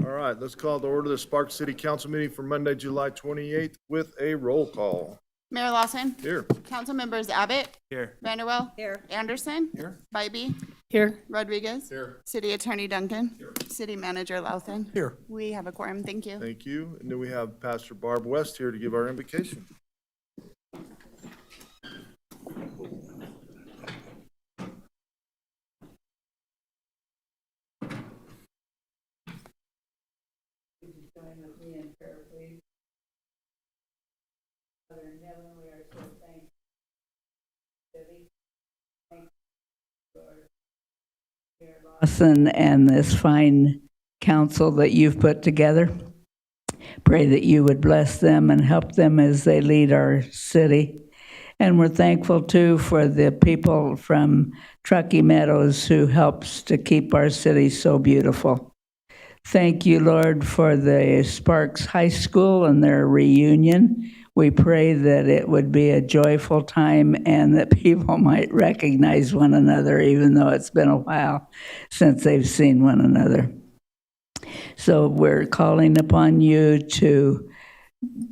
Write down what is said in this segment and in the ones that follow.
All right, let's call to order the Sparks City Council meeting for Monday, July 28th with a roll call. Mayor Lawson. Here. Council members Abbott. Here. Vanderwell. Here. Anderson. Here. Bybee. Here. Rodriguez. Here. City Attorney Duncan. Here. City Manager Louthan. Here. We have a quorum. Thank you. Thank you. And then we have Pastor Barb West here to give our invocation. Join with me in prayer, please. Father in heaven, we are so thankful. Thank you, Lord. Mayor Lawson and this fine council that you've put together. Pray that you would bless them and help them as they lead our city. And we're thankful too for the people from Truckee Meadows who helps to keep our city so beautiful. Thank you, Lord, for the Sparks High School and their reunion. We pray that it would be a joyful time and that people might recognize one another, even though it's been a while since they've seen one another. So we're calling upon you to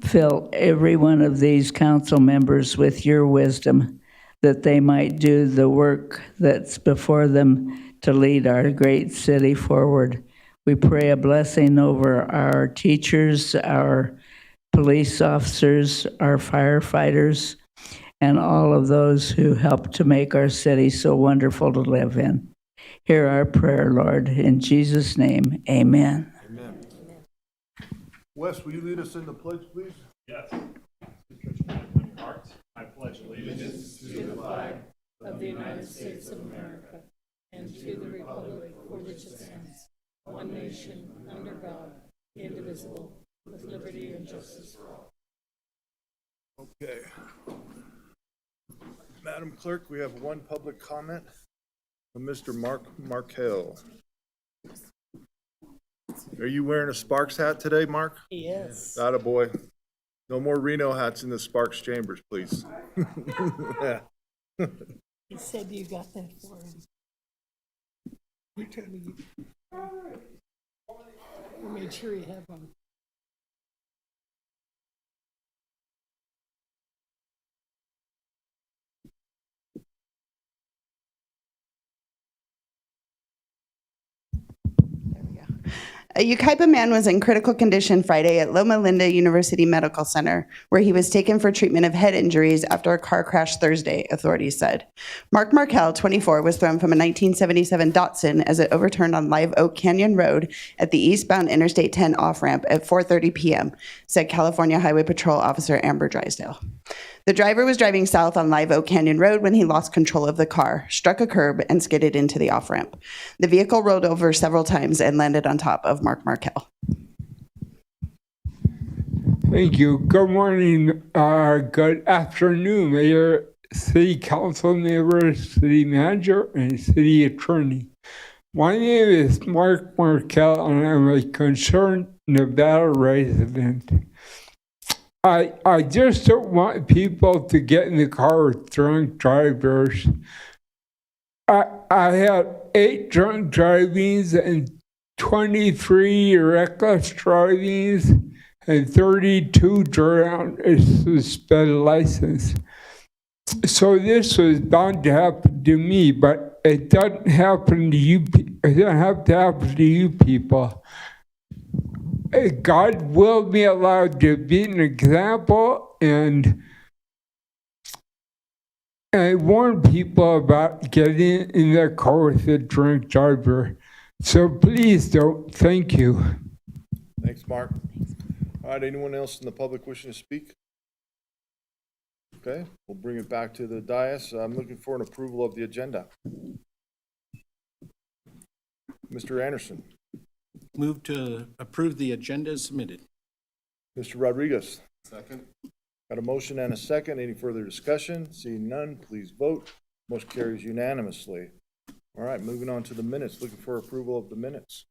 fill every one of these council members with your wisdom, that they might do the work that's before them to lead our great city forward. We pray a blessing over our teachers, our police officers, our firefighters, and all of those who help to make our city so wonderful to live in. Hear our prayer, Lord. In Jesus' name, amen. Amen. Wes, will you lead us in the pledge, please? Yes. I pledge allegiance To the flag of the United States of America and to the republic for which it stands, one nation, under God, indivisible, with liberty and justice for all. Okay. Madam Clerk, we have one public comment from Mr. Mark Markell. Are you wearing a Sparks hat today, Mark? Yes. Attaboy. No more Reno hats in the Sparks chambers, please. Yeah. He said you got that for him. He told me you made sure you have one. A Yucaipa man was in critical condition Friday at Loma Linda University Medical Center, where he was taken for treatment of head injuries after a car crash Thursday, authorities said. Mark Markell, 24, was thrown from a 1977 Datsun as it overturned on Live Oak Canyon Road at the eastbound Interstate 10 off-ramp at 4:30 p.m., said California Highway Patrol Officer Amber Drysdale. The driver was driving south on Live Oak Canyon Road when he lost control of the car, struck a curb, and skidded into the off-ramp. The vehicle rolled over several times and landed on top of Mark Markell. Thank you. Good morning, good afternoon, Mayor, City Council members, City Manager, and City Attorney. My name is Mark Markell, and I'm a concerned Nevada resident. I just don't want people to get in the car with drunk drivers. I had 8 drunk drivings and 23 reckless drivings and 32 drowned suspended license. So this was bound to happen to me, but it doesn't happen to you. It doesn't have to happen to you people. God will be allowed to be an example, and I warn people about getting in their car with a drunk driver. So please don't. Thank you. Thanks, Mark. All right, anyone else in the public wishing to speak? Okay, we'll bring it back to the dais. I'm looking for an approval of the agenda. Mr. Anderson. Move to approve the agenda as submitted. Mr. Rodriguez. Second. Got a motion and a second. Any further discussion? Seeing none, please vote. Motion carries unanimously. All right, moving on to the minutes. Looking for approval of the minutes.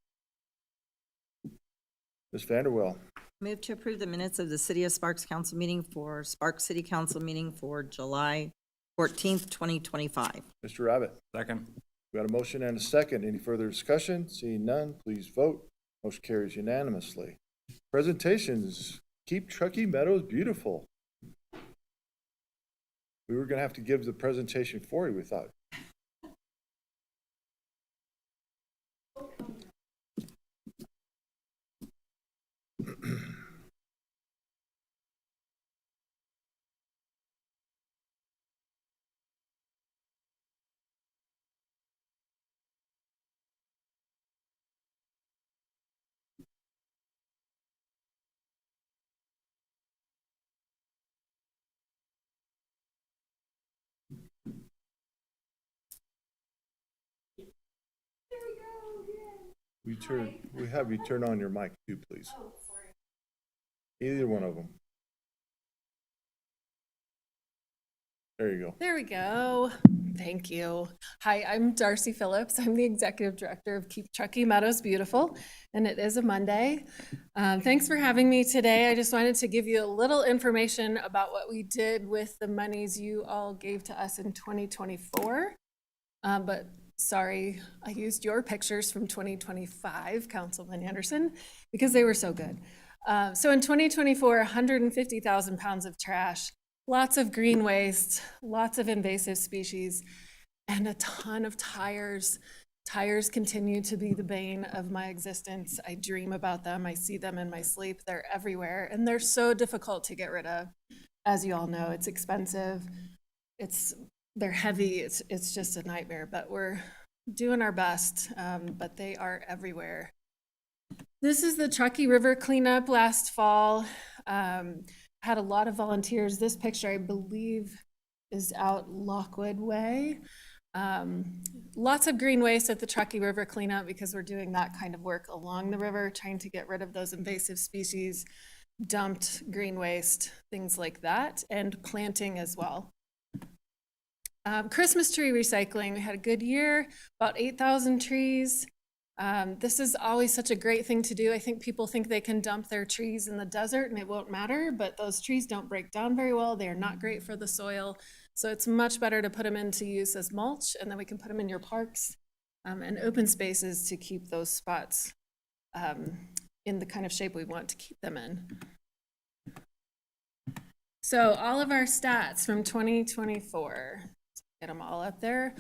Ms. Vanderwell. Move to approve the minutes of the City of Sparks Council meeting for Sparks City Council meeting for July 14th, 2025. Mr. Abbott. Second. We got a motion and a second. Any further discussion? Seeing none, please vote. Motion carries unanimously. Presentations, Keep Truckee Meadows Beautiful. We were gonna have to give the presentation for you, we thought. We have you turn on your mic too, please. Oh, sorry. Either one of them. There you go. There we go. Thank you. Hi, I'm Darcy Phillips. I'm the Executive Director of Keep Truckee Meadows Beautiful, and it is a Monday. Thanks for having me today. I just wanted to give you a little information about what we did with the monies you all gave to us in 2024. But sorry, I used your pictures from 2025, Councilman Anderson, because they were so good. So in 2024, 150,000 pounds of trash, lots of green waste, lots of invasive species, and a ton of tires. Tires continue to be the bane of my existence. I dream about them. I see them in my sleep. They're everywhere, and they're so difficult to get rid of. As you all know, it's expensive. They're heavy. It's just a nightmare, but we're doing our best, but they are everywhere. This is the Truckee River cleanup last fall. Had a lot of volunteers. This picture, I believe, is out Lockwood Way. Lots of green waste at the Truckee River cleanup because we're doing that kind of work along the river, trying to get rid of those invasive species, dumped green waste, things like that, and planting as well. Christmas tree recycling, we had a good year, about 8,000 trees. This is always such a great thing to do. I think people think they can dump their trees in the desert and it won't matter, but those trees don't break down very well. They are not great for the soil. So it's much better to put them into use as mulch, and then we can put them in your parks and open spaces to keep those spots in the kind of shape we want to keep them in. So all of our stats from 2024, get them all up there.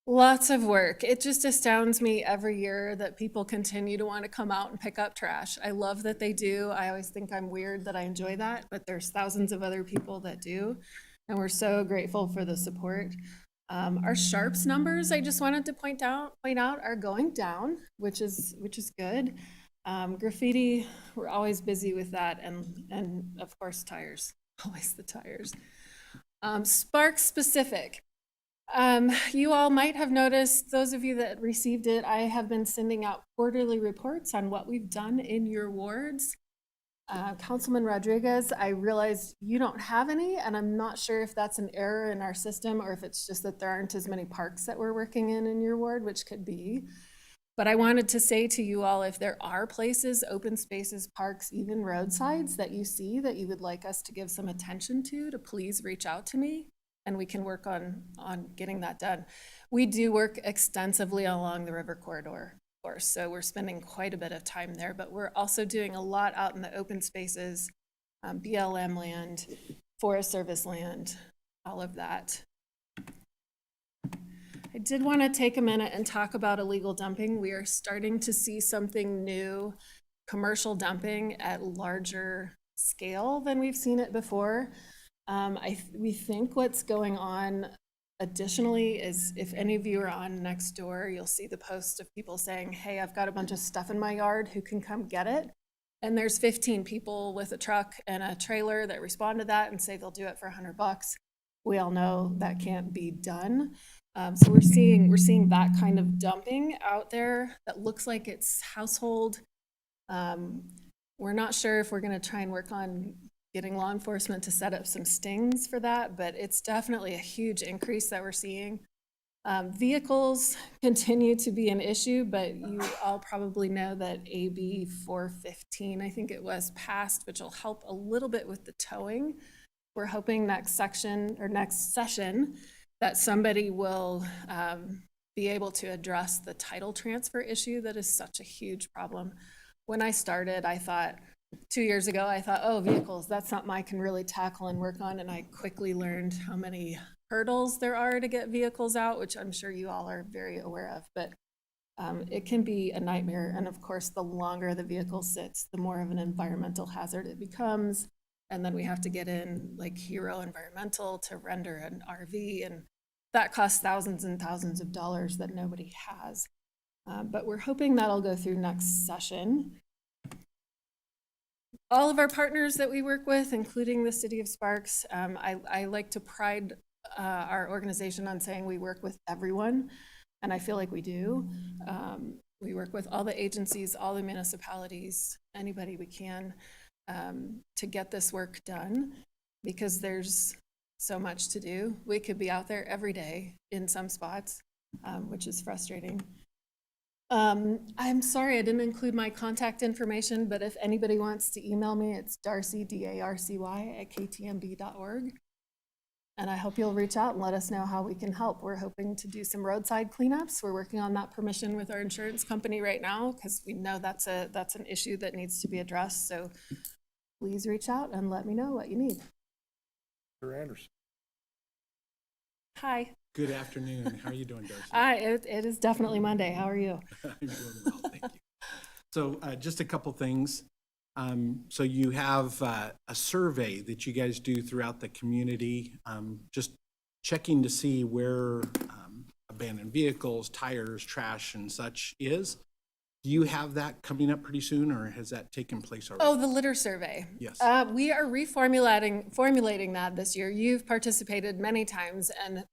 Lots of work. It just astounds me every year that people continue to want to come out and pick up trash. I love that they do. I always think I'm weird that I enjoy that, but there's thousands of other people that do, and we're so grateful for the support. Our sharps numbers, I just wanted to point out are going down, which is good. Graffiti, we're always busy with that, and of course tires, always the tires. Spark specific. You all might have noticed, those of you that received it, I have been sending out quarterly reports on what we've done in your wards. Councilman Rodriguez, I realize you don't have any, and I'm not sure if that's an error in our system or if it's just that there aren't as many parks that we're working in your ward, which could be. But I wanted to say to you all, if there are places, open spaces, parks, even roadsides that you see that you would like us to give some attention to please reach out to me, and we can work on getting that done. We do work extensively along the river corridor, of course, so we're spending quite a bit of time there, but we're also doing a lot out in the open spaces, BLM land, Forest Service land, all of that. I did want to take a minute and talk about illegal dumping. We are starting to see something new, commercial dumping at larger scale than we've seen it before. We think what's going on additionally is, if any of you are on Nextdoor, you'll see the post of people saying, hey, I've got a bunch of stuff in my yard, who can come get it? And there's 15 people with a truck and a trailer that respond to that and say they'll do it for $100. We all know that can't be done. So we're seeing that kind of dumping out there that looks like it's household. We're not sure if we're going to try and work on getting law enforcement to set up some stings for that, but it's definitely a huge increase that we're seeing. Vehicles continue to be an issue, but you all probably know that AB 415, I think it was, passed, which will help a little bit with the towing. We're hoping next session that somebody will be able to address the title transfer issue that is such a huge problem. When I started, I thought, 2 years ago, I thought, oh, vehicles, that's something I can really tackle and work on. And I quickly learned how many hurdles there are to get vehicles out, which I'm sure you all are very aware of. But it can be a nightmare. And of course, the longer the vehicle sits, the more of an environmental hazard it becomes. And then we have to get in like Hero Environmental to render an RV. And that costs thousands and thousands of dollars that nobody has. But we're hoping that'll go through next session. All of our partners that we work with, including the City of Sparks, I like to pride our organization on saying we work with everyone, and I feel like we do. We work with all the agencies, all the municipalities, anybody we can to get this work done, because there's so much to do. We could be out there every day in some spots, which is frustrating. I'm sorry I didn't include my contact information, but if anybody wants to email me, it's Darcy, D-A-R-C-Y, @ktmb.org. And I hope you'll reach out and let us know how we can help. We're hoping to do some roadside cleanups. We're working on that permission with our insurance company right now, because we know that's an issue that needs to be addressed. So please reach out and let me know what you need. Mr. Anderson. Hi. Good afternoon. How are you doing, Darcy? It is definitely Monday. How are you? I'm doing well, thank you. So just a couple things. So you have a survey that you guys do throughout the community, just checking to see where abandoned vehicles, tires, trash, and such is. Do you have that coming up pretty soon, or has that taken place already? Oh, the litter survey. Yes. We are formulating that this year. You've participated many times and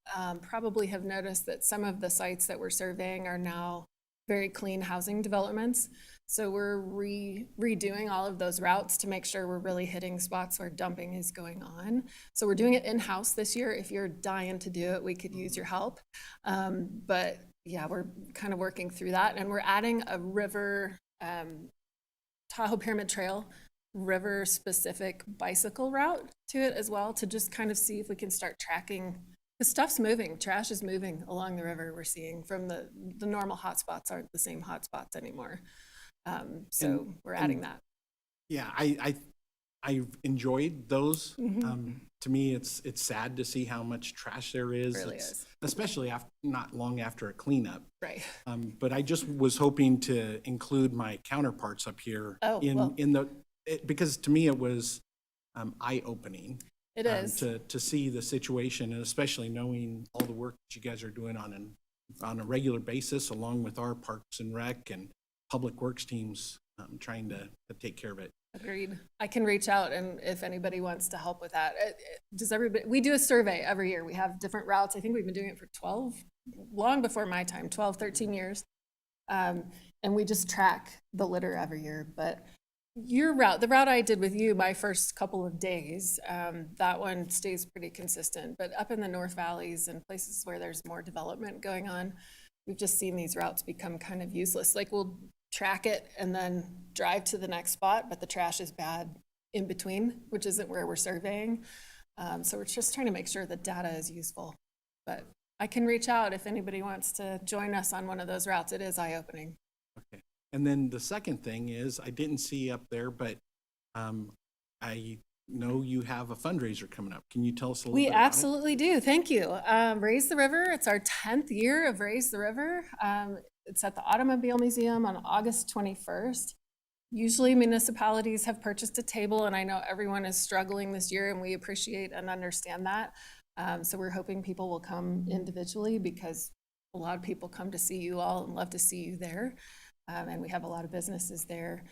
probably have noticed that some of the sites that we're surveying are now very clean housing developments. So we're redoing all of those routes to make sure we're really hitting spots where dumping is going on. So we're doing it in-house this year. If you're dying to do it, we could use your help. But yeah, we're kind of working through that. And we're adding a river, Tahoe Pyramid Trail, river-specific bicycle route to it as well, to just kind of see if we can start tracking. The stuff's moving, trash is moving along the river. We're seeing from the normal hotspots aren't the same hotspots anymore. So we're adding that. Yeah, I enjoyed those. To me, it's sad to see how much trash there is. It really is. Especially not long after a cleanup. Right. But I just was hoping to include my counterparts up here because to me it was eye-opening. It is. To see the situation, and especially knowing all the work that you guys are doing on a regular basis, along with our Parks and Rec and Public Works teams, trying to take care of it. Agreed. I can reach out, and if anybody wants to help with that. We do a survey every year. We have different routes. I think we've been doing it for long before my time, 12, 13 years. And we just track the litter every year. But your route, the route I did with you my first couple of days, that one stays pretty consistent. But up in the North Valleys and places where there's more development going on, we've just seen these routes become kind of useless. Like we'll track it and then drive to the next spot, but the trash is bad in between, which isn't where we're surveying. So we're just trying to make sure the data is useful. But I can reach out if anybody wants to join us on one of those routes. It is eye-opening. Okay. And then the second thing is, I didn't see up there, but I know you have a fundraiser coming up. Can you tell us a little bit about it? We absolutely do. Thank you. Raise the River. It's our 10th year of Raise the River. It's at the Automobile Museum on August 21st. Usually municipalities have purchased a table, and I know everyone is struggling this year, and we appreciate and understand that. So we're hoping people will come individually, because a lot of people come to see you all and love to see you there. And we have a lot of businesses there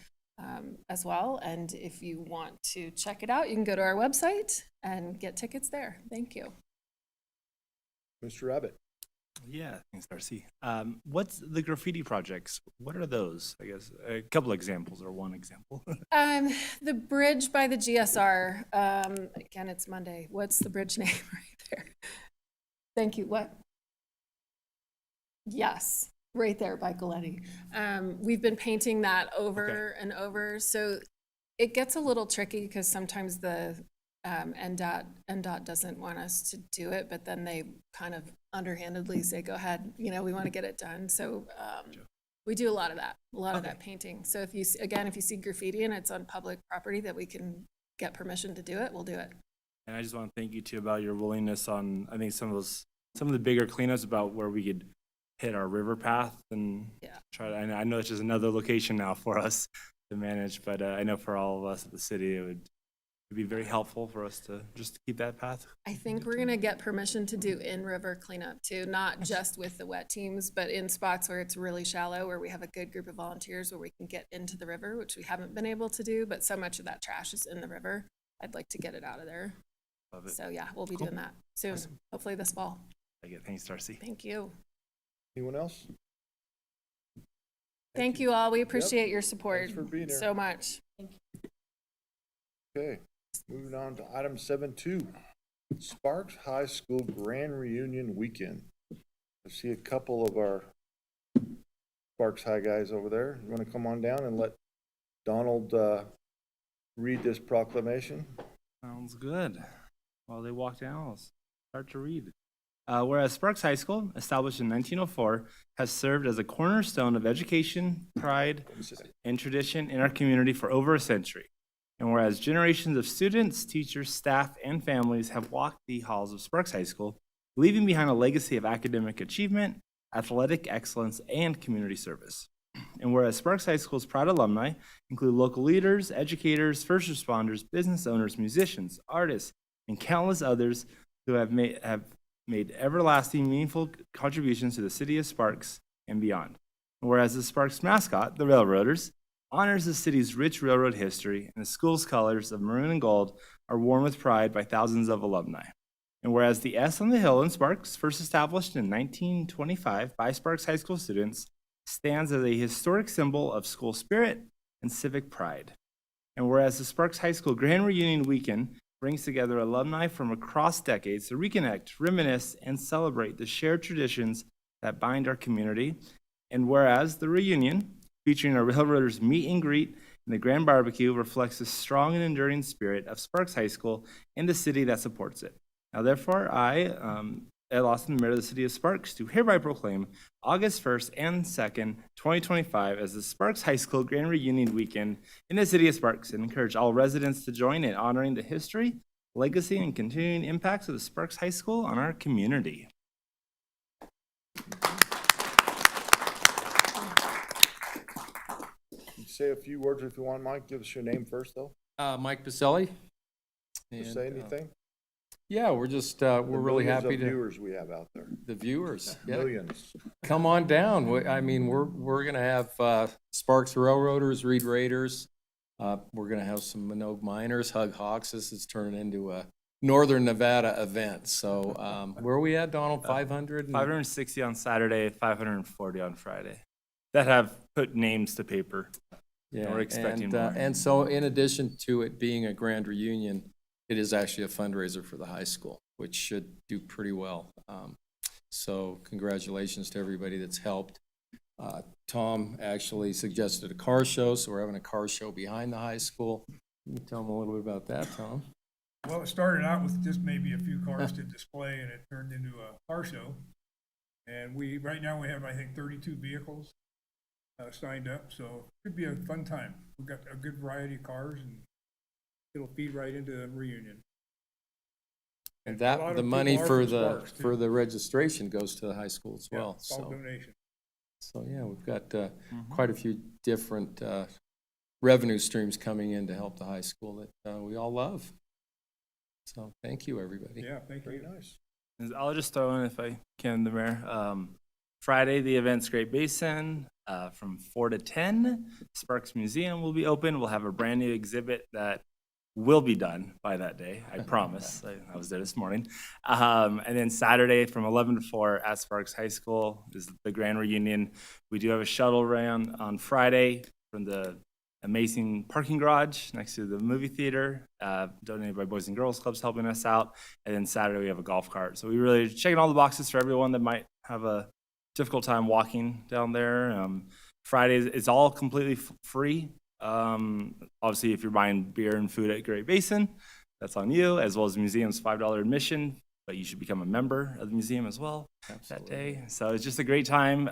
as well. And if you want to check it out, you can go to our website and get tickets there. Thank you. Mr. Abbott. Yeah, thanks, Darcy. What's the graffiti projects? What are those? I guess a couple examples or one example. The bridge by the GSR. Again, it's Monday. What's the bridge name right there? Thank you. What? Yes, right there by Galletti. We've been painting that over and over. So it gets a little tricky because sometimes the NDOT doesn't want us to do it, but then they kind of underhandedly say, go ahead, we want to get it done. So we do a lot of that painting. So if you see graffiti and it's on public property that we can get permission to do it, we'll do it. And I just want to thank you too about your willingness on, I think some of the bigger cleanups about where we could hit our river path and try to, I know it's just another location now for us to manage, but I know for all of us at the city, it would be very helpful for us to just keep that path. I think we're gonna get permission to do in-river cleanup too, not just with the wet teams, but in spots where it's really shallow, where we have a good group of volunteers where we can get into the river, which we haven't been able to do, but so much of that trash is in the river. I'd like to get it out of there. Love it. So yeah, we'll be doing that soon, hopefully this fall. Thanks, Darcy. Thank you. Anyone else? Thank you all. We appreciate your support Thanks for being here. so much. Okay, moving on to item 7.2, Sparks High School Grand Reunion Weekend. I see a couple of our Sparks High guys over there. You want to come on down and let Donald read this proclamation? Sounds good. While they walk down, I'll start to read. Whereas Sparks High School, established in 1904, has served as a cornerstone of education, pride, and tradition in our community for over a century. And whereas generations of students, teachers, staff, and families have walked the halls of Sparks High School, leaving behind a legacy of academic achievement, athletic excellence, and community service. And whereas Sparks High School's proud alumni include local leaders, educators, first responders, business owners, musicians, artists, and countless others who have made everlasting, meaningful contributions to the city of Sparks and beyond. And whereas the Sparks mascot, the Railroaders, honors the city's rich railroad history, and the school's colors of maroon and gold are worn with pride by thousands of alumni. And whereas the S on the Hill in Sparks, first established in 1925 by Sparks High School students, stands as a historic symbol of school spirit and civic pride. And whereas the Sparks High School Grand Reunion Weekend brings together alumni from across decades to reconnect, reminisce, and celebrate the shared traditions that bind our community. And whereas the reunion, featuring our Railroaders meet and greet and the grand barbecue, reflects the strong and enduring spirit of Sparks High School and the city that supports it. Now, therefore, I, Ed Lawson, Mayor of the City of Sparks, do hereby proclaim August 1st and 2nd, 2025 as the Sparks High School Grand Reunion Weekend in the City of Sparks, and encourage all residents to join in honoring the history, legacy, and continuing impacts of the Sparks High School on our community. Say a few words if you want, Mike. Give us your name first, though. Mike Baselli. To say anything? Yeah, we're just, we're really Millions happy of to, viewers we have out there. the viewers, yeah, Millions. come on down. I mean, we're gonna have Sparks Railroaders, Reed Raiders. We're gonna have some Minogue Miners, Hug Hawks. This is turning into a Northern Nevada event. So where are we at, Donald? 500? 560 on Saturday, 540 on Friday, that have put names to paper. Yeah, We're expecting more. and so in addition to it being a grand reunion, it is actually a fundraiser for the high school, which should do pretty well. So congratulations to everybody that's helped. Tom actually suggested a car show, so we're having a car show behind the high school. Can you tell them a little bit about that, Tom? Well, it started out with just maybe a few cars to display, and it turned into a car show. And right now we have, I think, 32 vehicles signed up, so it should be a fun time. We've got a good variety of cars, and it'll feed right into the reunion. And A lot that, of the people money are for from the, Sparks, too. for the registration goes to the high school as Yeah, well, it's all so. donation. So, yeah, we've got quite a few different revenue streams coming in to help the high school that we all love. So, thank you, everybody. Yeah, thank Very you. nice. I'll just throw in, if I can, the mayor. Friday, the event's Great Basin from 4 to 10. Sparks Museum will be open. We'll have a brand new exhibit that will be done by that day, I promise. I was there this morning. And then Saturday from 11 to 4 at Sparks High School is the grand reunion. We do have a shuttle run on Friday from the amazing parking garage next to the movie theater, donated by Boys and Girls Clubs helping us out. And then Saturday we have a golf cart. So we really checking all the boxes for everyone that might have a difficult time walking down there. Friday it's all completely free. Obviously, if you're buying beer and food at Great Basin, that's on you, as well as the museum's $5 admission, but you should become a member of the museum as well that day. So it's just a great time.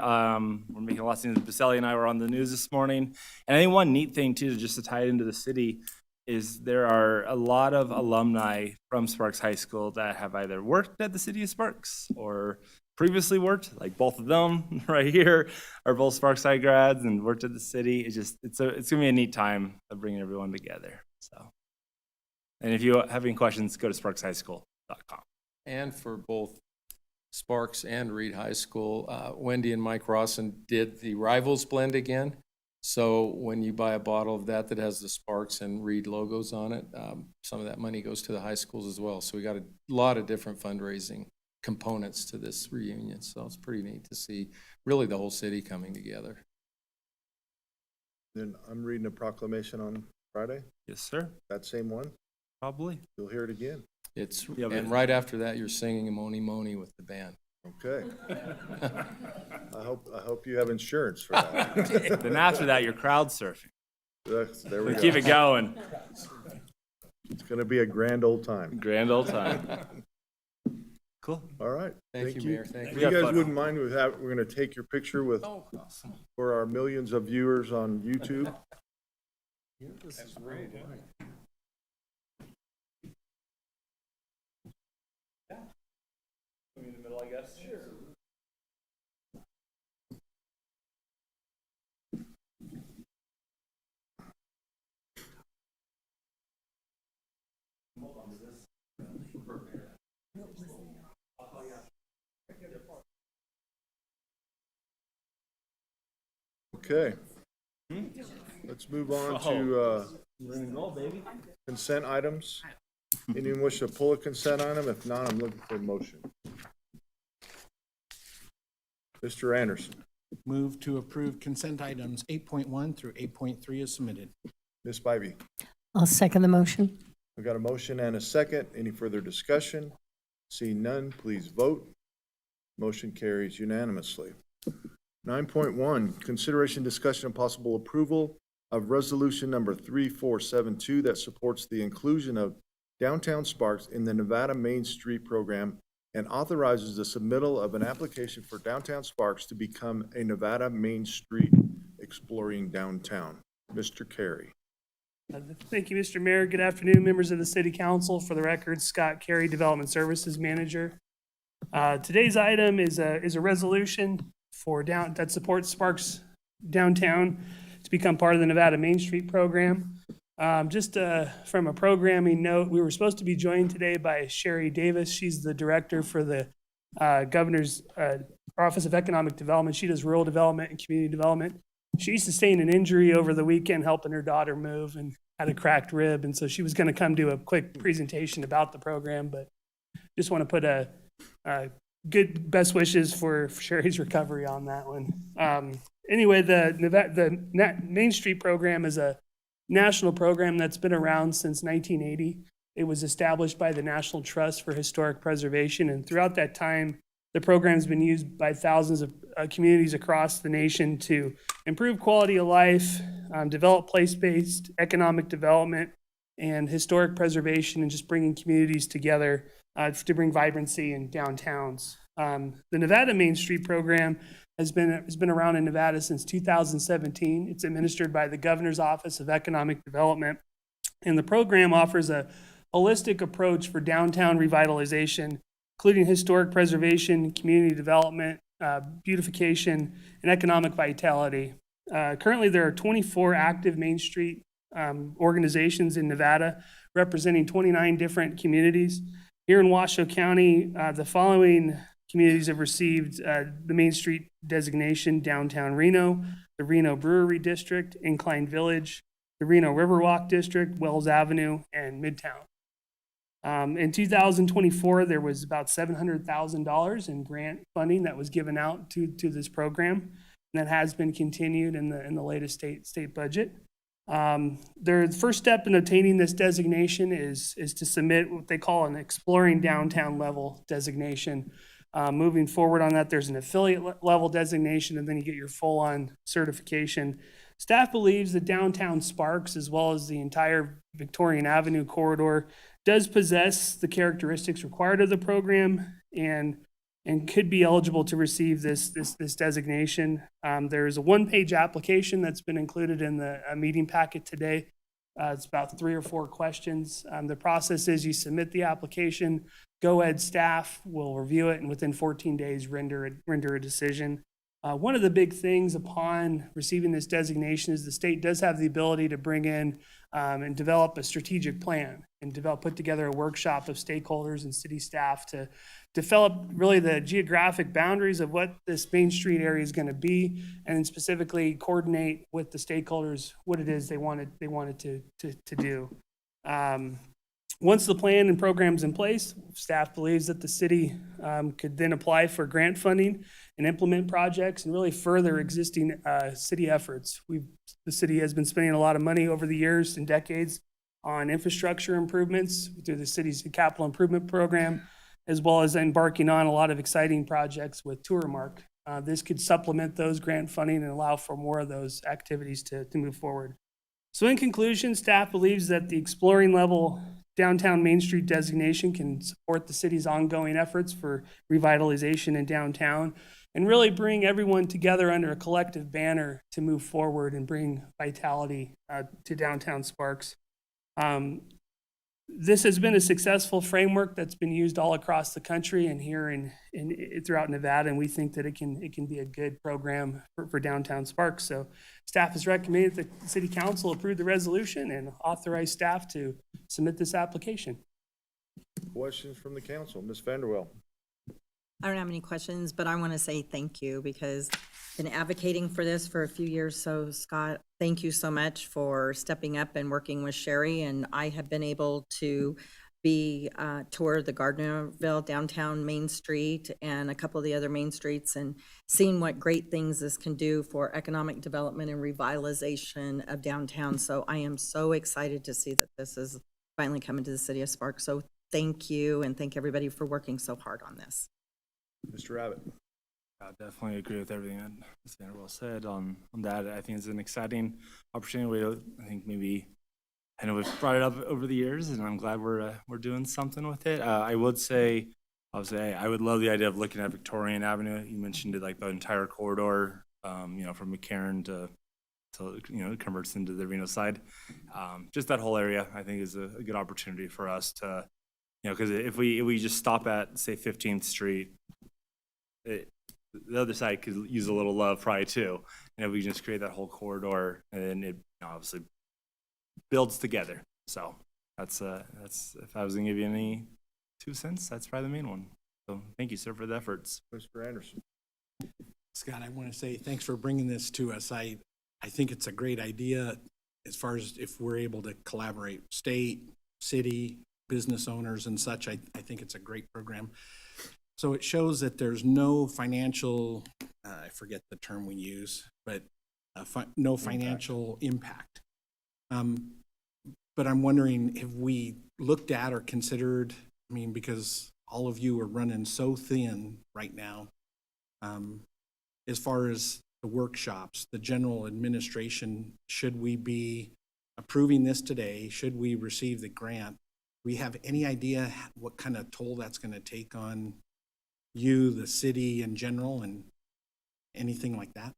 We're making lots of things. Baselli and I were on the news this morning. And I think one neat thing too, just to tie it into the city, is there are a lot of alumni from Sparks High School that have either worked at the city of Sparks or previously worked, like both of them right here are both Sparks High grads and worked at the city. It's gonna be a neat time of bringing everyone together. So, and if you have any questions, go to sparkshighschool.com. And for both Sparks and Reed High School, Wendy and Mike Rawson did the Rivals blend again. So when you buy a bottle of that has the Sparks and Reed logos on it, some of that money goes to the high schools as well. So we got a lot of different fundraising components to this reunion. So it's pretty neat to see really the whole city coming together. Then I'm reading a proclamation on Friday, Yes, sir. that same one. Probably. You'll hear it again. And right after that, you're singing Moni Moni with the band. Okay. I hope you have insurance for that. Then after that, you're crowd surfing. There we go. Keep it going. It's gonna be a grand old time. Grand old time. Cool. All right. Thank you, Mayor. Thank If you. you got guys fun. wouldn't mind with that, we're gonna take your picture with, for our millions of viewers on YouTube. This is great, huh? In the middle, I guess. Sure. Okay. Let's move on to consent items. Anyone wish to pull a consent item? If not, I'm looking for a motion. Mr. Anderson, Move to approve consent items 8.1 through 8.3 as submitted. Ms. Bybee. I'll second the motion. We've got a motion and a second. Any further discussion? Seeing none, please vote. Motion carries unanimously. 9.1, consideration, discussion, and possible approval of resolution number 3472 that supports the inclusion of downtown Sparks in the Nevada Main Street program and authorizes the submittal of an application for downtown Sparks to become a Nevada Main Street exploring downtown. Mr. Carey. Thank you, Mr. Mayor. Good afternoon, members of the City Council. For the record, Scott Carey, Development Services Manager. Today's item is a resolution that supports Sparks Downtown to become part of the Nevada Main Street program. Just from a programming note, we were supposed to be joined today by Sherry Davis. She's the director for the Governor's Office of Economic Development. She does rural development and community development. She sustained an injury over the weekend helping her daughter move and had a cracked rib. And so she was going to come do a quick presentation about the program, but just want to put a good best wishes for Sherry's recovery on that one. Anyway, the Main Street program is a national program that's been around since 1980. It was established by the National Trust for Historic Preservation, and throughout that time, the program's been used by thousands of communities across the nation to improve quality of life, develop place-based economic development, and historic preservation, and just bringing communities together to bring vibrancy in downtowns. The Nevada Main Street program has been around in Nevada since 2017. It's administered by the Governor's Office of Economic Development, and the program offers a holistic approach for downtown revitalization, including historic preservation, community development, beautification, and economic vitality. Currently, there are 24 active Main Street organizations in Nevada, representing 29 different communities. Here in Washoe County, the following communities have received the Main Street designation: Downtown Reno, the Reno Brewery District, Incline Village, the Reno Riverwalk District, Wells Avenue, and Midtown. In 2024, there was about $700,000 in grant funding that was given out to this program, and that has been continued in the latest state budget. The first step in obtaining this designation is to submit what they call an exploring downtown level designation. Moving forward on that, there's an affiliate level designation, and then you get your full-on certification. Staff believes that downtown Sparks, as well as the entire Victorian Avenue corridor, does possess the characteristics required of the program and could be eligible to receive this designation. There is a one-page application that's been included in the meeting packet today. It's about 3 or 4 questions. The process is you submit the application, GoEd staff will review it, and within 14 days render a decision. One of the big things upon receiving this designation is the state does have the ability to bring in and develop a strategic plan and put together a workshop of stakeholders and city staff to develop really the geographic boundaries of what this Main Street area is going to be, and then specifically coordinate with the stakeholders what it is they wanted to do. Once the plan and program's in place, staff believes that the city could then apply for grant funding and implement projects and really further existing city efforts. The city has been spending a lot of money over the years and decades on infrastructure improvements through the city's capital improvement program, as well as embarking on a lot of exciting projects with Tourmark. This could supplement those grant funding and allow for more of those activities to move forward. So in conclusion, staff believes that the exploring level downtown Main Street designation can support the city's ongoing efforts for revitalization in downtown and really bring everyone together under a collective banner to move forward and bring vitality to downtown Sparks. This has been a successful framework that's been used all across the country and here throughout Nevada, and we think that it can be a good program for downtown Sparks. So staff has recommended that the City Council approve the resolution and authorize staff to submit this application. Questions from the council? Ms. Vanderwell? I don't have any questions, but I want to say thank you because I've been advocating for this for a few years. So Scott, thank you so much for stepping up and working with Sherry. And I have been able to tour the Gardnerville downtown Main Street and a couple of the other main streets and seeing what great things this can do for economic development and revitalization of downtown. So I am so excited to see that this is finally coming to the city of Sparks. So thank you, and thank everybody for working so hard on this. Mr. Abbott? I definitely agree with everything that Ms. Vanderwell said on that. I think it's an exciting opportunity. I think maybe, I know we've brought it up over the years, and I'm glad we're doing something with it. I would say, obviously, I would love the idea of looking at Victorian Avenue. You mentioned it, like the entire corridor, from McCarran to it converts into the Reno side. Just that whole area, I think, is a good opportunity for us to, because if we just stop at, say, 15th Street, the other side could use a little love probably too. And if we just create that whole corridor, and it obviously builds together. So that's if I was gonna give you any 2 cents, that's probably the main one. So thank you, sir, for the efforts. Mr. Anderson? Scott, I want to say thanks for bringing this to us. I think it's a great idea as far as if we're able to collaborate, state, city, business owners and such. I think it's a great program. So it shows that there's no financial, I forget the term we use, but no financial impact. But I'm wondering, have we looked at or considered, because all of you are running so thin right now, as far as the workshops, the general administration, should we be approving this today? Should we receive the grant? Do we have any idea what kind of toll that's going to take on you, the city in general, and anything like that?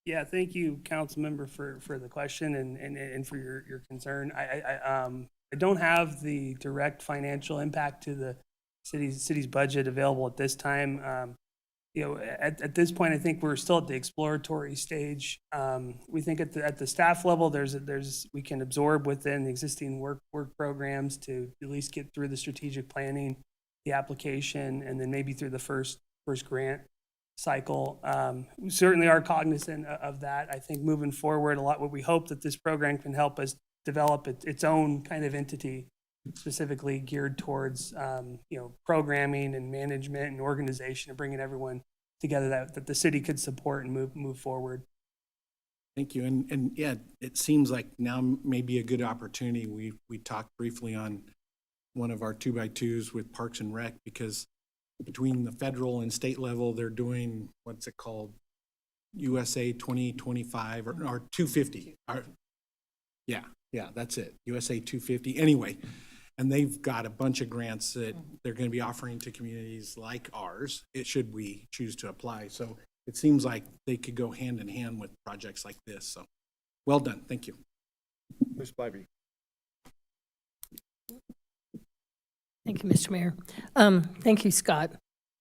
Yeah, thank you, council member, for the question and for your concern. I don't have the direct financial impact to the city's budget available at this time. At this point, I think we're still at the exploratory stage. We think at the staff level, we can absorb within the existing work programs to at least get through the strategic planning, the application, and then maybe through the first grant cycle. We certainly are cognizant of that. I think moving forward, what we hope that this program can help us develop its own kind of entity, specifically geared towards programming and management and organization and bringing everyone together that the city could support and move forward. Thank you. And yeah, it seems like now may be a good opportunity. We talked briefly on one of our 2x2s with Parks and Rec, because between the federal and state level, they're doing, what's it called? USA 2025 or 250. Yeah, that's it. USA 250. Anyway, And they've got a bunch of grants that they're going to be offering to communities like ours, should we choose to apply. So it seems like they could go hand in hand with projects like this. So well done. Thank you. Ms. Bybee. Thank you, Mr. Mayor. Thank you, Scott.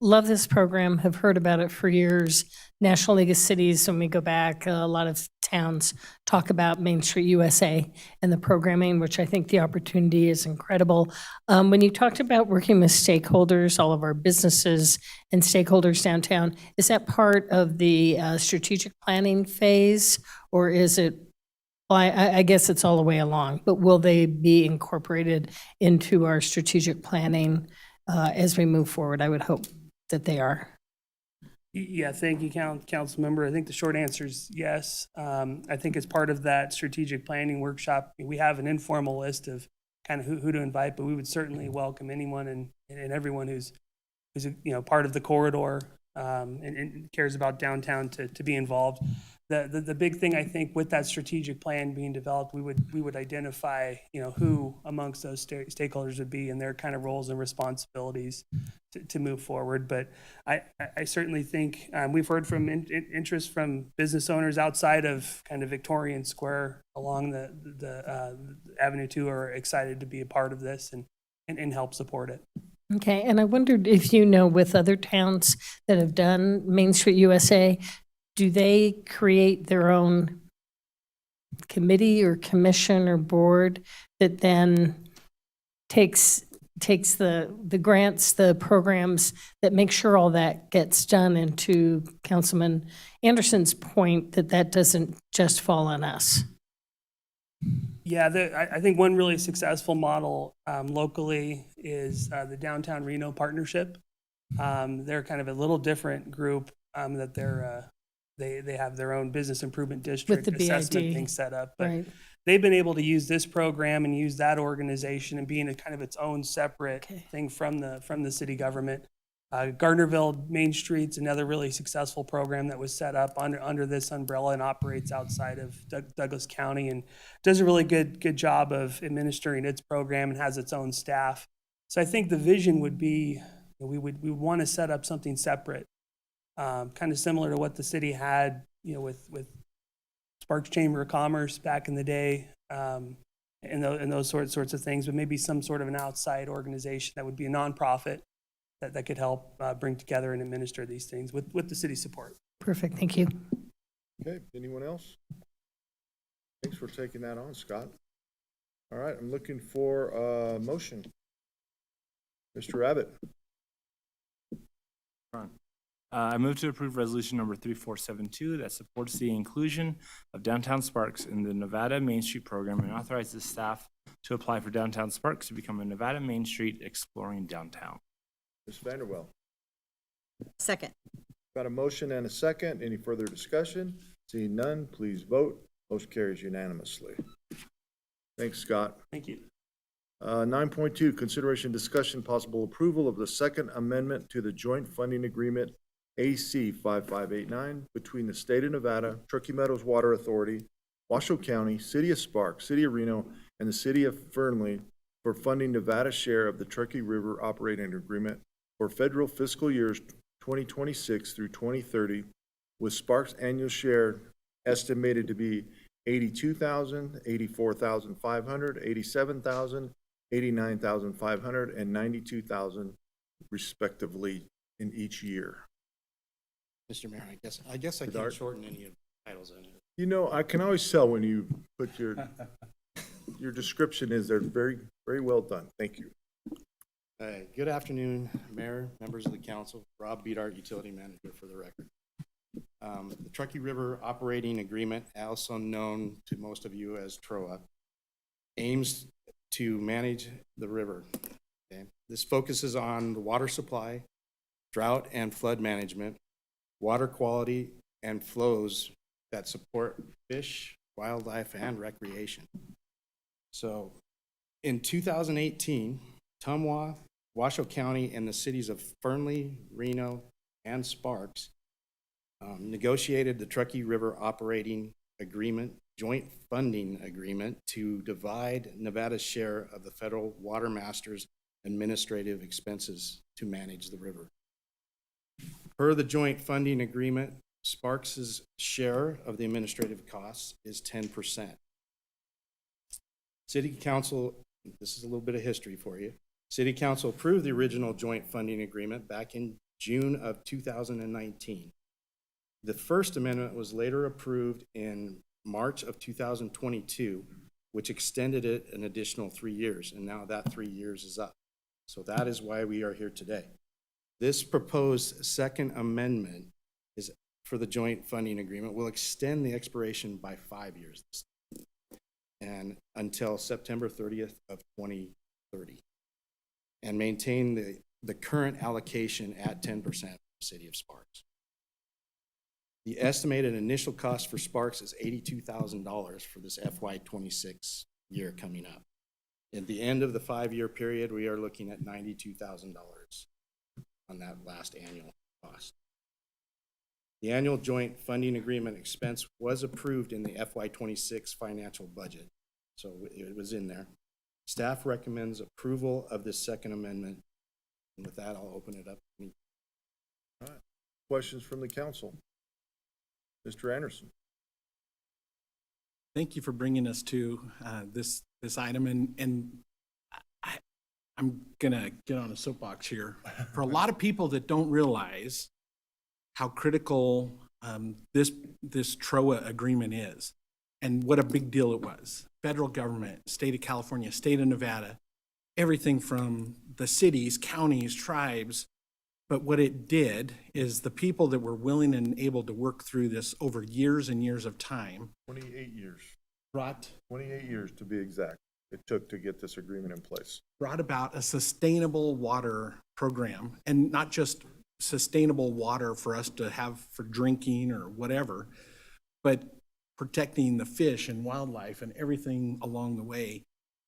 Love this program, have heard about it for years. National League of Cities, when we go back, a lot of towns talk about Main Street USA and the programming, which I think the opportunity is incredible. When you talked about working with stakeholders, all of our businesses and stakeholders downtown, is that part of the strategic planning phase, or is it, well, I guess it's all the way along, but will they be incorporated into our strategic planning as we move forward? I would hope that they are. Yeah, thank you, council member. I think the short answer is yes. I think as part of that strategic planning workshop, we have an informal list of kind of who to invite, but we would certainly welcome anyone and everyone who's part of the corridor and cares about downtown to be involved. The big thing, I think, with that strategic plan being developed, we would identify, who amongst those stakeholders would be and their kind of roles and responsibilities to move forward. But I certainly think we've heard from interest from business owners outside of kind of Victorian Square along the Avenue 2 are excited to be a part of this and help support it. Okay, and I wondered if you know with other towns that have done Main Street USA, do they create their own committee or commission or board that then takes the grants, the programs that make sure all that gets done, and to Councilman Anderson's point, that doesn't just fall on us? Yeah, I think one really successful model locally is the Downtown Reno Partnership. They're kind of a little different group that they have their own business improvement district With the assessment BID. thing set up. But Right. they've been able to use this program and use that organization and being a kind of its own separate Okay. thing from the city government. Gardnerville Main Street's another really successful program that was set up under this umbrella and operates outside of Douglas County and does a really good job of administering its program and has its own staff. So I think the vision would be we would want to set up something separate, kind of similar to what the city had, with Sparks Chamber of Commerce back in the day, and those sorts of things, but maybe some sort of an outside organization that would be a nonprofit that could help bring together and administer these things with the city's support. Perfect, thank you. Okay, anyone else? Thanks for taking that on, Scott. All right, I'm looking for a motion. Mr. Abbott. I move to approve resolution number 3472 that supports the inclusion of Downtown Sparks in the Nevada Main Street program and authorizes staff to apply for Downtown Sparks to become a Nevada Main Street Exploring Downtown. Ms. Vanderwell. Second. Got a motion and a second. Any further discussion? Seeing none, please vote. Motion carries unanimously. Thanks, Scott. Thank you. 9.2, consideration, discussion, possible approval of the Second Amendment to the Joint Funding Agreement AC 5589 between the State of Nevada, Truckee Meadows Water Authority, Washoe County, City of Sparks, City of Reno, and the City of Fernley for funding Nevada's share of the Truckee River Operating Agreement for federal fiscal years 2026 through 2030, with Sparks' annual share estimated to be $82,000, $84,500, $87,000, $89,500, and $92,000 respectively in each year. Mr. Mayor, I guess I can't shorten any of the titles in it. I can always tell when you put your description is there. Very, very well done. Thank you. Good afternoon, Mayor, members of the council. Rob Beadart, Utility Manager for the record. The Truckee River Operating Agreement, also known to most of you as TROA, aims to manage the river. Okay? This focuses on the water supply, drought and flood management, water quality, and flows that support fish, wildlife, and recreation. So in 2018, Tumwa, Washoe County, and the cities of Fernley, Reno, and Sparks negotiated the Truckee River Operating Agreement joint funding agreement to divide Nevada's share of the federal water master's administrative expenses to manage the river. Per the joint funding agreement, Sparks's share of the administrative costs is 10%. City Council, this is a little bit of history for you. City Council approved the original joint funding agreement back in June of 2019. The first amendment was later approved in March of 2022, which extended it an additional 3 years, and now that 3 years is up. So that is why we are here today. This proposed second amendment is for the joint funding agreement will extend the expiration by 5 years and until September 30th of 2030, and maintain the current allocation at 10% for the city of Sparks. The estimated initial cost for Sparks is $82,000 for this FY26 year coming up. At the end of the 5-year period, we are looking at $92,000 on that last annual cost. The annual joint funding agreement expense was approved in the FY26 financial budget, so it was in there. Staff recommends approval of this second amendment, and with that, I'll open it up. All right. Questions from the council? Mr. Anderson. Thank you for bringing us to this item, and I'm gonna get on a soapbox here. For a lot of people that don't realize how critical this TROA agreement is, and what a big deal it was. Federal government, state of California, state of Nevada, everything from the cities, counties, tribes. But what it did is the people that were willing and able to work through this over years and years of time 28 years. brought 28 years to be exact, it took to get this agreement in place. brought about a sustainable water program, and not just sustainable water for us to have for drinking or whatever, but protecting the fish and wildlife and everything along the way.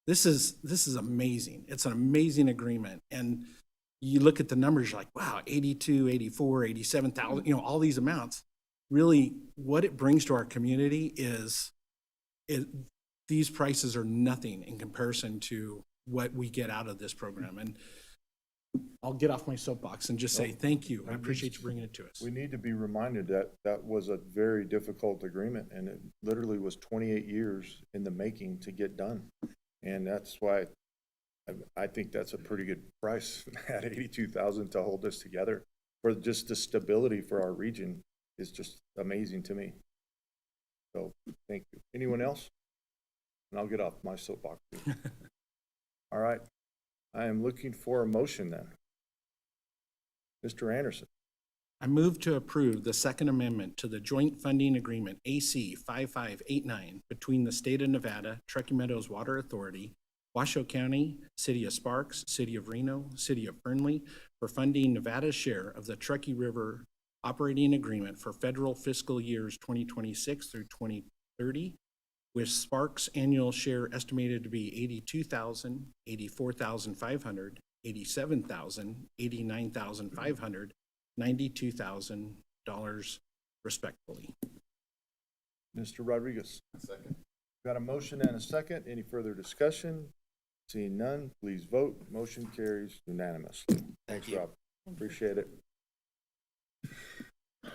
This is amazing. It's an amazing agreement. And you look at the numbers, you're like, wow, 82, 84, 87,000, all these amounts. Really, what it brings to our community is these prices are nothing in comparison to what we get out of this program. And I'll get off my soapbox and just say thank you. I appreciate you bringing it to us. We need to be reminded that that was a very difficult agreement, and it literally was 28 years in the making to get done. And that's why I think that's a pretty good price at $82,000 to hold this together. For just the stability for our region is just amazing to me. So thank you. Anyone else? And I'll get off my soapbox too. All right. I am looking for a motion then. Mr. Anderson. I move to approve the Second Amendment to the Joint Funding Agreement AC 5589 between the State of Nevada, Truckee Meadows Water Authority, Washoe County, City of Sparks, City of Reno, City of Fernley for funding Nevada's share of the Truckee River Operating Agreement for federal fiscal years 2026 through 2030, with Sparks' annual share estimated to be $82,000, $84,500, $87,000, $89,500, $92,000 respectfully. Mr. Rodriguez. Second. Got a motion and a second. Any further discussion? Seeing none, please vote. Motion carries unanimously. Thanks, Rob. Appreciate it.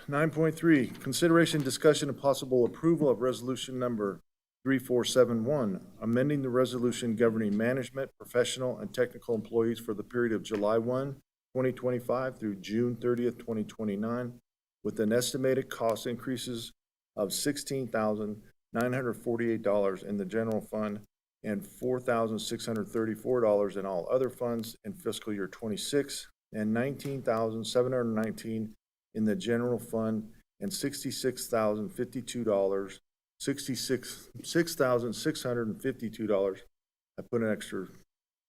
9.3, consideration, discussion, and possible approval of resolution number 3471, amending the resolution governing management, professional, and technical employees for the period of July 1, 2025 through June 30th, 2029, with an estimated cost increases of $16,948 in the general fund and $4,634 in all other funds in fiscal year 26, and $19,719 in the general fund and $66,652. I put an extra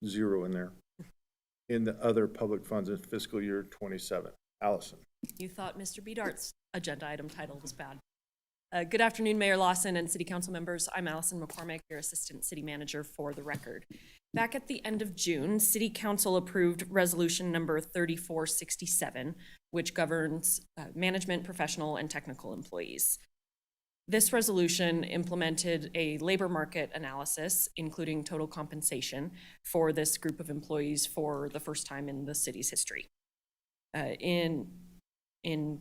zero in there in the other public funds in fiscal year 27. Allison. You thought Mr. Bedart's agenda item title was bad. Good afternoon, Mayor Lawson and City Council members. I'm Allison McCormick, your Assistant City Manager for the record. Back at the end of June, City Council approved resolution number 3467, which governs management, professional, and technical employees. This resolution implemented a labor market analysis, including total compensation, for this group of employees for the first time in the city's history. In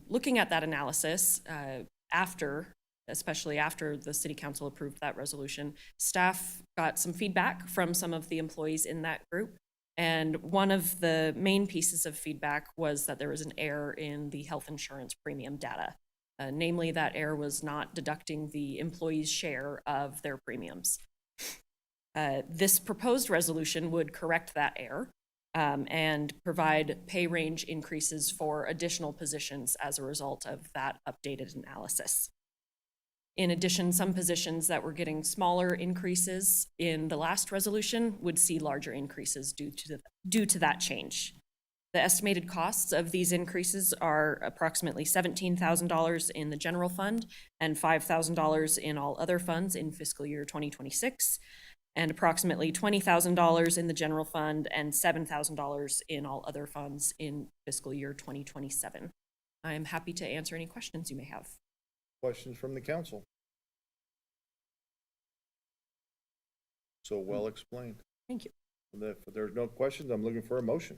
looking at that analysis, especially after the city council approved that resolution, staff got some feedback from some of the employees in that group. And one of the main pieces of feedback was that there was an error in the health insurance premium data. Namely, that error was not deducting the employee's share of their premiums. This proposed resolution would correct that error and provide pay range increases for additional positions as a result of that updated analysis. In addition, some positions that were getting smaller increases in the last resolution would see larger increases due to that change. The estimated costs of these increases are approximately $17,000 in the general fund and $5,000 in all other funds in fiscal year 2026, and approximately $20,000 in the general fund and $7,000 in all other funds in fiscal year 2027. I am happy to answer any questions you may have. Questions from the council? So well explained. Thank you. If there's no questions, I'm looking for a motion.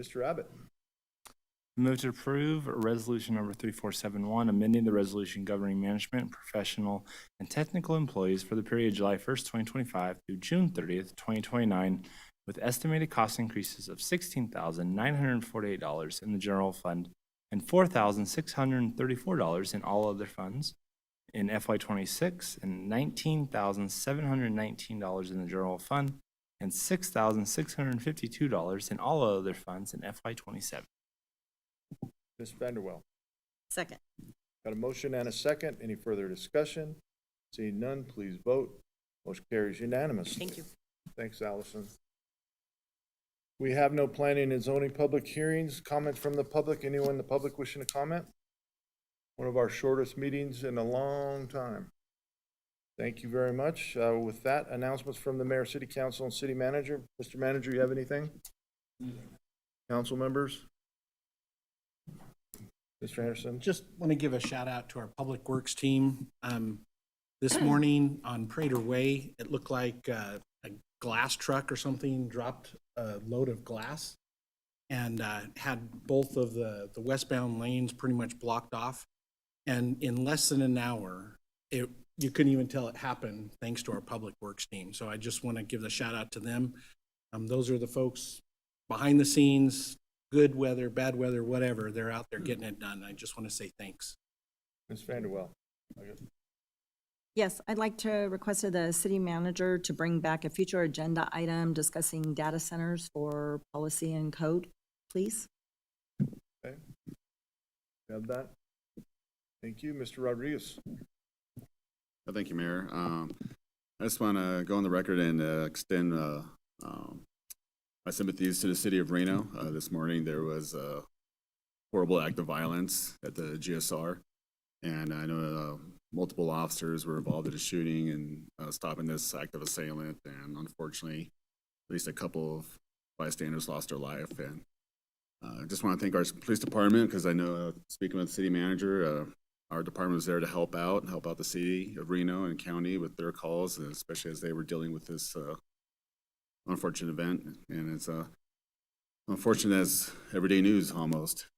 Mr. Abbott. Move to approve resolution number 3471, amending the resolution governing management, professional, and technical employees for the period July 1st, 2025 through June 30th, 2029, with estimated cost increases of $16,948 in the general fund and $4,634 in all other funds in FY26, and $19,719 in the general fund and $6,652 in all other funds in FY27. Ms. Vanderwell. Second. Got a motion and a second. Any further discussion? Seeing none, please vote. Motion carries unanimously. Thank you. Thanks, Allison. We have no planning and zoning public hearings. Comments from the public? Anyone in the public wishing to comment? One of our shortest meetings in a long time. Thank you very much. With that, announcements from the mayor, city council, and city manager. Mr. Manager, you have anything? Council members? Mr. Henderson? Just want to give a shout out to our Public Works team. This morning on Prater Way, it looked like a glass truck or something dropped a load of glass and had both of the westbound lanes pretty much blocked off. And in less than an hour, you couldn't even tell it happened thanks to our Public Works team. So I just want to give a shout out to them. Those are the folks behind the scenes, good weather, bad weather, whatever, they're out there getting it done. I just want to say thanks. Ms. Vanderwell. Yes, I'd like to request of the city manager to bring back a future agenda item discussing data centers for policy and code, please. Okay. You have that? Thank you. Mr. Rodriguez. Thank you, Mayor. I just want to go on the record and extend my sympathies to the city of Reno. This morning there was a horrible act of violence at the GSR, and I know multiple officers were involved in the shooting and stopping this active assailant, and unfortunately, at least a couple of bystanders lost their life. And I just want to thank our police department, because I know, speaking with the city manager, our department was there to help out the city of Reno and county with their calls, and especially as they were dealing with this unfortunate event. And it's unfortunate as everyday news almost.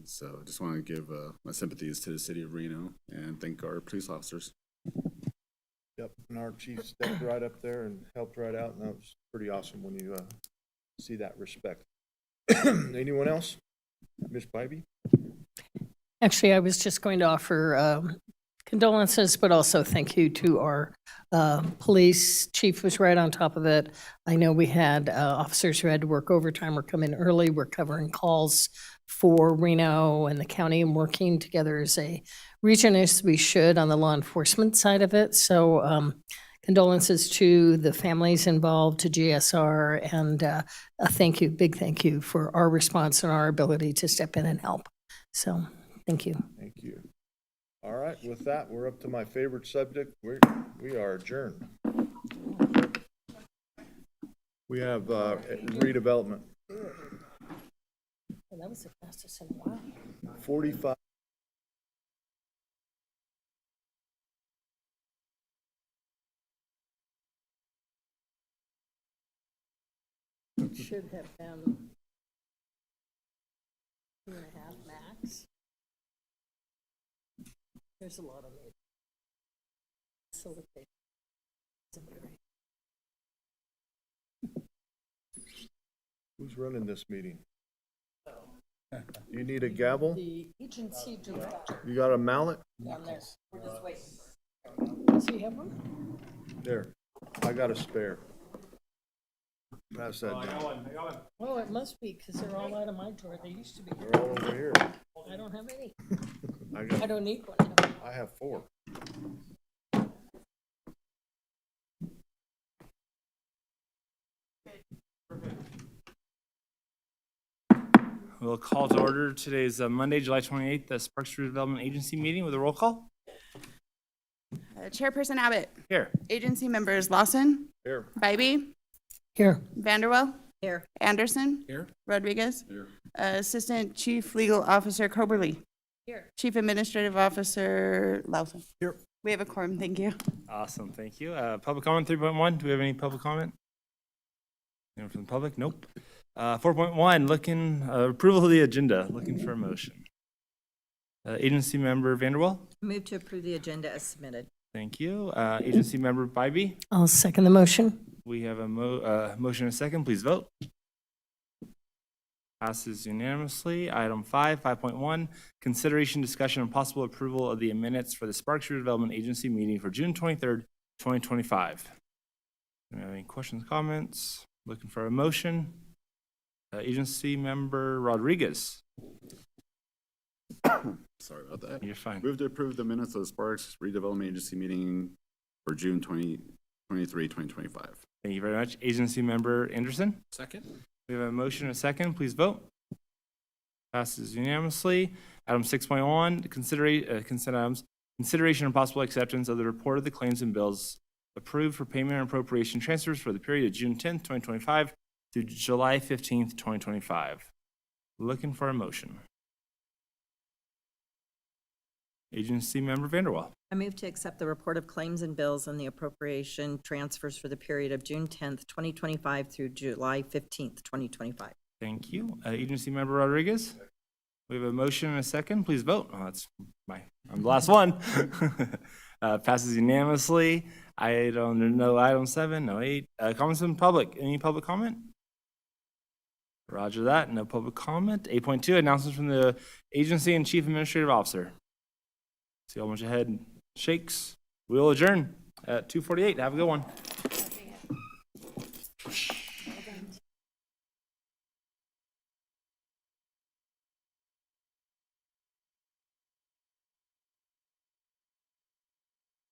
So I just want to give my sympathies to the city of Reno and thank our police officers. Yep, and our chief stepped right up there and helped right out, and that was pretty awesome when you see that respect. Anyone else? Ms. Bybee? Actually, I was just going to offer condolences, but also thank you to our police. Chief was right on top of it. I know we had officers who had to work overtime or come in early. We're covering calls for Reno and the county and working together as a region as we should on the law enforcement side of it. So condolences to the families involved, to GSR, and a thank you, big thank you for our response and our ability to step in and help. So thank you. Thank you. All right, with that, we're up to my favorite subject. We are adjourned. We have redevelopment. That was the fastest in a while. 45. Should have been 2.5 max. There's a lot of it. Facilitate. Who's running this meeting? You need a gavel? The agency director You got a mallet? down there. We're just waiting. Does he have one? There. I got a spare. Pass that down. Well, it must be, because they're all out of my drawer. They used to be. They're all over here. I don't have any. I I don't need one. I have 4. We'll call to order today's Monday, July 28th, the Sparks Redevelopment Agency meeting with a roll call. Chairperson Abbott. Here. Agency members Lawson. Here. Bybee. Here. Vanderwell. Here. Anderson. Here. Rodriguez. Here. Assistant Chief Legal Officer Coberly. Here. Chief Administrative Officer Lawson. Here. We have a quorum, thank you. Awesome, thank you. Public comment 3.1, do we have any public comment? Anyone from the public? Nope. 4.1, looking, approval of the agenda, looking for a motion. Agency member Vanderwell, Move to approve the agenda as submitted. thank you. Agency member Bybee, I'll second the motion. we have a motion and a second, please vote. Passes unanimously. Item 5.1, consideration, discussion, and possible approval of the minutes for the Sparks Redevelopment Agency meeting for June 23rd, 2025. Do we have any questions, comments? Looking for a motion. Agency member Rodriguez. Sorry about that. You're fine. Move to approve the minutes of the Sparks Redevelopment Agency meeting for June 23, 2025. Thank you very much. Agency member Anderson. Second? We have a motion and a second. Please vote. Passes unanimously. Item 6.1, consent items. Consideration and possible acceptance of the report of the claims and bills approved for payment and appropriation transfers for the period of June 10th, 2025 through July 15th, 2025. Looking for a motion. Agency member Vanderwell. I move to accept the report of claims and bills and the appropriation transfers for the period of June 10th, 2025 through July 15th, 2025. Thank you. Agency member Rodriguez. We have a motion and a second. Please vote. Oh, I'm the last one. Passes unanimously. No item 7, no 8. Comments from public. Any public comment? Roger that. No public comment. 8.2, announcements from the agency and chief administrative officer. See a bunch of head shakes. We'll adjourn at 2:48. Have a good one.